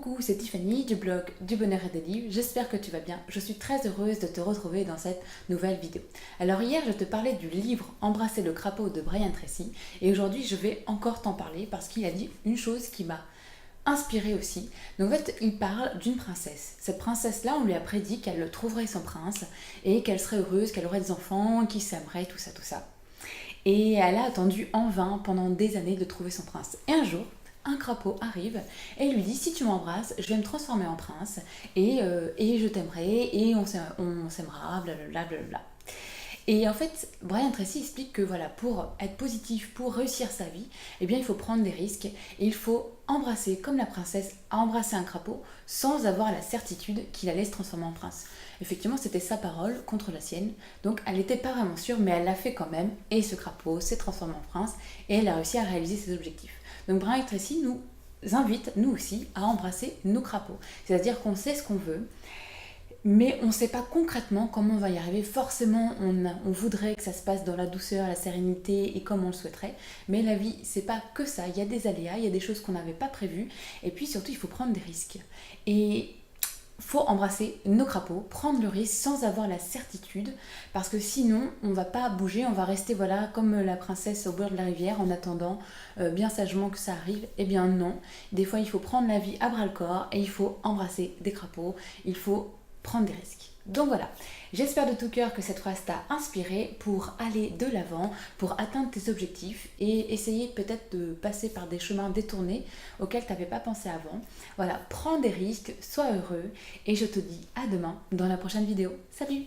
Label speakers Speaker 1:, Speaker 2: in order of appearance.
Speaker 1: Coucou, c'est Tiffany du blog du Bonheur et des Livres, j'espère que tu vas bien. Je suis très heureuse de te retrouver dans cette nouvelle vidéo. Alors hier, je te parlais du livre Embrasser le crapaud de Brian Tracy et aujourd'hui, je vais encore t'en parler parce qu'il a dit une chose qui m'a inspirée aussi. Donc en fait, il parle d'une princesse. Cette princesse-là, on lui a prédit qu'elle trouverait son prince et qu'elle serait heureuse, qu'elle aurait des enfants, qu'ils s'aimeraient, tout ça, tout ça. Et elle a attendu en vain pendant des années de trouver son prince. Et un jour, un crapaud arrive et lui dit si tu m'embrasses, je vais me transformer en prince et je t'aimerai et on s'aimera, blablabla, blablabla. Et en fait, Brian Tracy explique que voilà, pour être positif, pour réussir sa vie, eh bien il faut prendre des risques et il faut embrasser, comme la princesse a embrassé un crapaud, sans avoir la certitude qu'il allait se transformer en prince. Effectivement, c'était sa parole contre la sienne, donc elle n'était pas vraiment sûre, mais elle l'a fait quand même, et ce crapaud s'est transformé en prince, et elle a réussi à réaliser ses objectifs. Donc Brian Tracy nous invite, nous aussi, à embrasser nos crapauds. C'est-à-dire qu'on sait ce qu'on veut, mais on ne sait pas concrètement comment on va y arriver. Forcément, on voudrait que ça se passe dans la douceur, la sérénité et comme on le souhaiterait. Mais la vie, c'est pas que ça. Il y a des aléas, il y a des choses qu'on n'avait pas prévues. Et puis surtout, il faut prendre des risques. Et faut embrasser nos crapauds, prendre le risque sans avoir la certitude, parce que sinon on va pas bouger, on va rester voilà comme la princesse au bord de la rivière en attendant bien sagement que ça arrive. Eh bien non, des fois il faut prendre la vie à bras le corps et il faut embrasser des crapauds, il faut prendre des risques. Donc voilà, j'espère de tout cœur que cette phrase t'a inspiré pour aller de l'avant, pour atteindre tes objectifs et essayer peut-être de passer par des chemins détournés auxquels tu n'avais pas pensé avant. Voilà, prends des risques, sois heureux et je te dis à demain dans la prochaine vidéo. Salut!